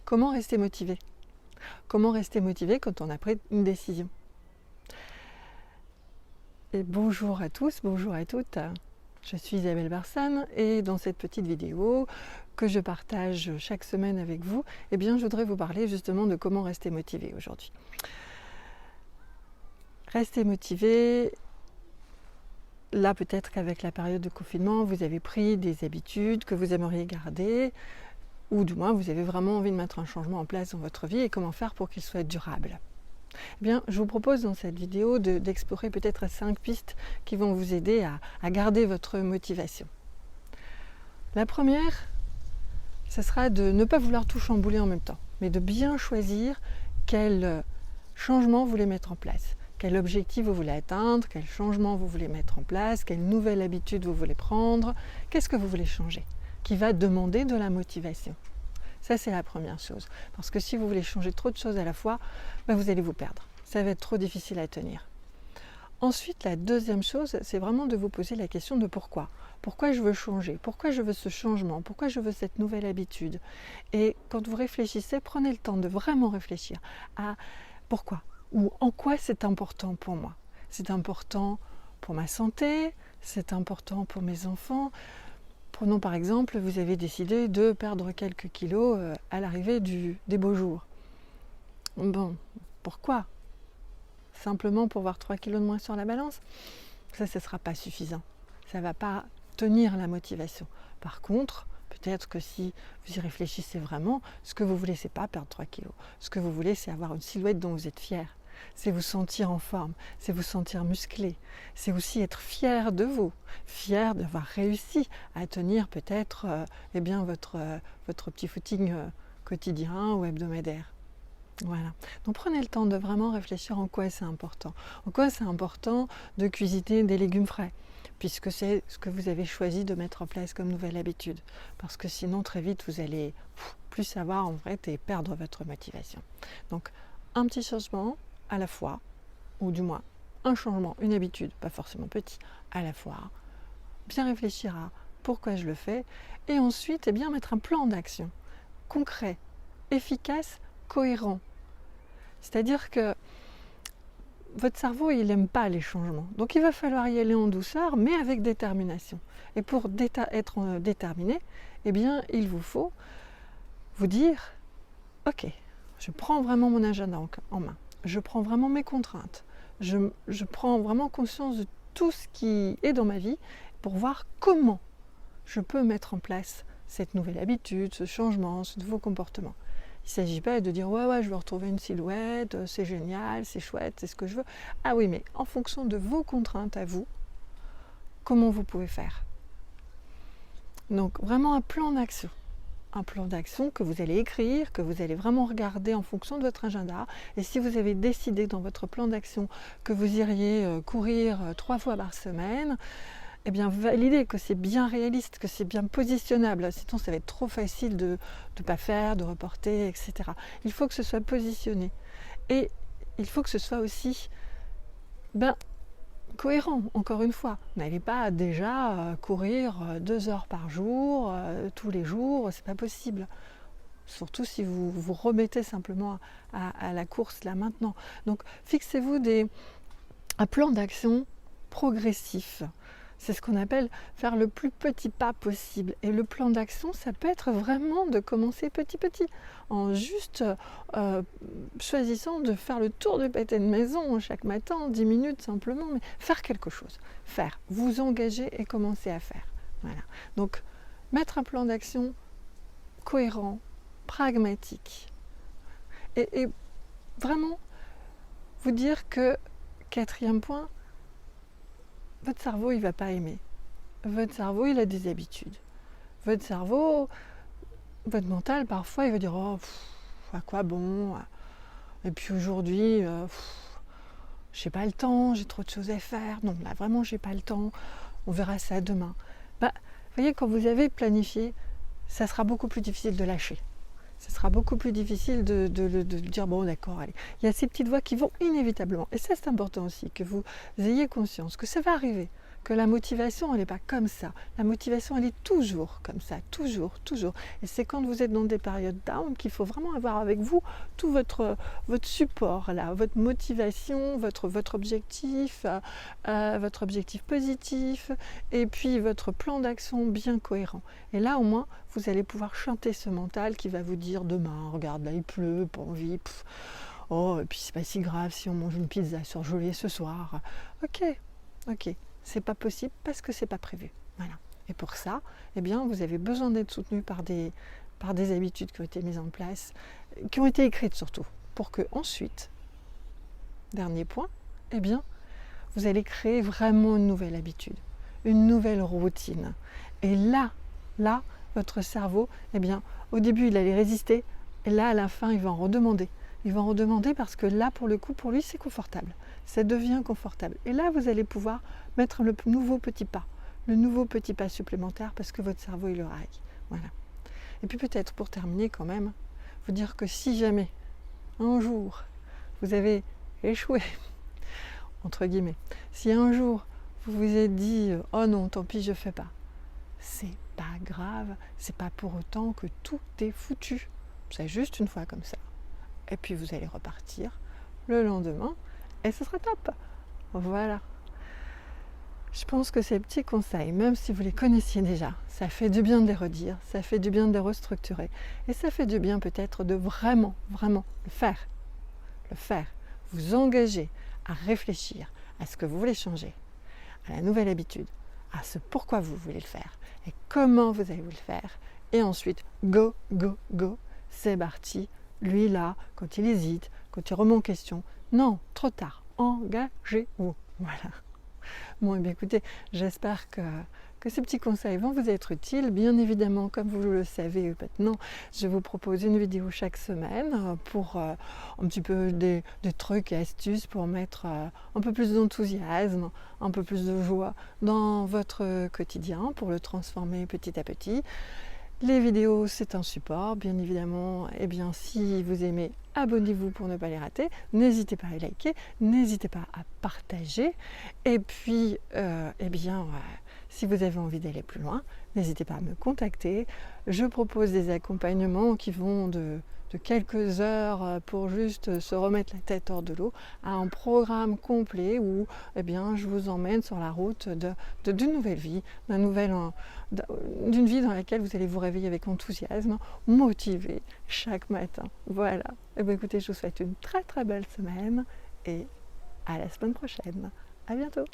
Comment rester motivé? Comment rester motivé quand on a pris une décision? Et bonjour à tous, bonjour à toutes. Je suis Isabelle Barsan et dans cette petite vidéo que je partage chaque semaine avec vous, eh bien, je voudrais vous parler justement de comment rester motivé aujourd'hui. Rester motivé, là peut-être qu'avec la période de confinement, vous avez pris des habitudes que vous aimeriez garder, ou du moins vous avez vraiment envie de mettre un changement en place dans votre vie et comment faire pour qu'il soit durable. Eh bien, je vous propose dans cette vidéo d'explorer peut-être 5 pistes qui vont vous aider à garder votre motivation. La première, ce sera de ne pas vouloir tout chambouler en même temps, mais de bien choisir quel changement vous voulez mettre en place, quel objectif vous voulez atteindre, quel changement vous voulez mettre en place, quelle nouvelle habitude vous voulez prendre, qu'est-ce que vous voulez changer, qui va demander de la motivation. Ça, c'est la première chose. Parce que si vous voulez changer trop de choses à la fois, vous allez vous perdre. Ça va être trop difficile à tenir. Ensuite, la deuxième chose, c'est vraiment de vous poser la question de pourquoi. Pourquoi je veux changer? Pourquoi je veux ce changement? Pourquoi je veux cette nouvelle habitude? Et quand vous réfléchissez, prenez le temps de vraiment réfléchir à pourquoi ou en quoi c'est important pour moi. C'est important pour ma santé, c'est important pour mes enfants. Prenons par exemple, vous avez décidé de perdre quelques kilos à l'arrivée des beaux jours. Bon, pourquoi? Simplement pour voir 3 kilos de moins sur la balance? Ça ne sera pas suffisant. Ça ne va pas tenir la motivation. Par contre, peut-être que si vous y réfléchissez vraiment, ce que vous voulez, ce n'est pas perdre 3 kilos. Ce que vous voulez, c'est avoir une silhouette dont vous êtes fier. C'est vous sentir en forme, c'est vous sentir musclé, c'est aussi être fier de vous, fier d'avoir réussi à tenir peut-être votre petit footing quotidien ou hebdomadaire. Voilà. Donc prenez le temps de vraiment réfléchir en quoi c'est important. En quoi c'est important de cuisiner des légumes frais, puisque c'est ce que vous avez choisi de mettre en place comme nouvelle habitude. Parce que sinon très vite vous allez plus savoir en fait et perdre votre motivation. Donc un petit changement à la fois, ou du moins un changement, une habitude, pas forcément petit, à la fois, bien réfléchir à pourquoi je le fais, et ensuite mettre un plan d'action concret, efficace, cohérent. C'est-à-dire que votre cerveau, il n'aime pas les changements. Donc il va falloir y aller en douceur, mais avec détermination. Et pour être déterminé, il vous faut vous dire, ok, je prends vraiment mon agenda en main. Je prends vraiment mes contraintes, je prends vraiment conscience de tout ce qui est dans ma vie pour voir comment je peux mettre en place cette nouvelle habitude, ce changement, ce nouveau comportement. Il ne s'agit pas de dire ouais, je veux retrouver une silhouette, c'est génial, c'est chouette, c'est ce que je veux. Ah oui, mais en fonction de vos contraintes à vous, comment vous pouvez faire? Donc vraiment un plan d'action. Un plan d'action que vous allez écrire, que vous allez vraiment regarder en fonction de votre agenda. Et si vous avez décidé dans votre plan d'action que vous iriez courir 3 fois par semaine, validez que c'est bien réaliste, que c'est bien positionnable. Sinon, ça va être trop facile de ne pas faire, de reporter, etc. Il faut que ce soit positionné. Et il faut que ce soit aussi cohérent, encore une fois. N'allez pas déjà courir 2 heures par jour, tous les jours, c'est pas possible. Surtout si vous vous remettez simplement à la course là maintenant. Donc fixez-vous un plan d'action progressif. C'est ce qu'on appelle faire le plus petit pas possible. Et le plan d'action, ça peut être vraiment de commencer petit, en juste choisissant de faire le tour du pâté de maison chaque matin, 10 minutes simplement, mais faire quelque chose. Faire, vous engager et commencer à faire. Voilà. Donc, mettre un plan d'action cohérent, pragmatique. Et vraiment, vous dire que, 4e point, votre cerveau, il ne va pas aimer. Votre cerveau, il a des habitudes. Votre cerveau, votre mental, parfois, il va dire « Oh, à quoi bon? Et puis aujourd'hui, j'ai pas le temps, j'ai trop de choses à faire. Non, là, vraiment, j'ai pas le temps. On verra ça demain. » Vous voyez, quand vous avez planifié, ça sera beaucoup plus difficile de lâcher. Ce sera beaucoup plus difficile de dire bon d'accord, allez. Il y a ces petites voix qui vont inévitablement, et ça c'est important aussi, que vous ayez conscience que ça va arriver, que la motivation, elle n'est pas comme ça. La motivation, elle est toujours comme ça, toujours, toujours. Et c'est quand vous êtes dans des périodes down qu'il faut vraiment avoir avec vous tout votre support, là, votre motivation, votre objectif positif, et puis votre plan d'action bien cohérent. Et là, au moins, vous allez pouvoir chanter ce mental qui va vous dire demain, regarde, là, il pleut, pas envie, oh, et puis c'est pas si grave si on mange une pizza surgelée ce soir. Ok, c'est pas possible parce que c'est pas prévu. Voilà. Et pour ça, eh bien, vous avez besoin d'être soutenu par des habitudes qui ont été mises en place, qui ont été écrites surtout, pour que ensuite, dernier point, eh bien, vous allez créer vraiment une nouvelle habitude, une nouvelle routine. Et là, votre cerveau, eh bien, au début, il allait résister, et là, à la fin, il va en redemander. Il va en redemander parce que là, pour le coup, pour lui, c'est confortable. Ça devient confortable. Et là, vous allez pouvoir mettre le nouveau petit pas supplémentaire parce que votre cerveau, il aura acquis. Voilà. Et puis peut-être, pour terminer quand même, vous dire que si jamais, un jour, vous avez échoué, entre guillemets, si un jour, vous vous êtes dit « Oh non, tant pis, je fais pas », c'est pas grave, c'est pas pour autant que tout est foutu. C'est juste une fois comme ça. Et puis vous allez repartir le lendemain et ce sera top. Voilà. Je pense que ces petits conseils, même si vous les connaissiez déjà, ça fait du bien de les redire, ça fait du bien de les restructurer et ça fait du bien peut-être de vraiment le faire. Vous engager à réfléchir à ce que vous voulez changer, à la nouvelle habitude, à ce pourquoi vous voulez le faire et comment vous allez vous le faire. Et ensuite, go, c'est parti. Lui là, quand il hésite, quand il remet en question, non, trop tard, engagez-vous. Voilà. Bon, et bien écoutez, j'espère que ces petits conseils vont vous être utiles. Bien évidemment, comme vous le savez maintenant, je vous propose une vidéo chaque semaine pour un petit peu des trucs et astuces pour mettre un peu plus d'enthousiasme, un peu plus de joie dans votre quotidien, pour le transformer petit à petit. Les vidéos, c'est un support, bien évidemment. Eh bien, si vous aimez, abonnez-vous pour ne pas les rater. N'hésitez pas à liker, n'hésitez pas à partager. Et puis, si vous avez envie d'aller plus loin, n'hésitez pas à me contacter. Je propose des accompagnements qui vont de quelques heures pour juste se remettre la tête hors de l'eau à un programme complet où je vous emmène sur la route d'une nouvelle vie, d'une vie dans laquelle vous allez vous réveiller avec enthousiasme, motivé chaque matin. Voilà. Et bien écoutez, je vous souhaite une très très belle semaine et à la semaine prochaine. À bientôt.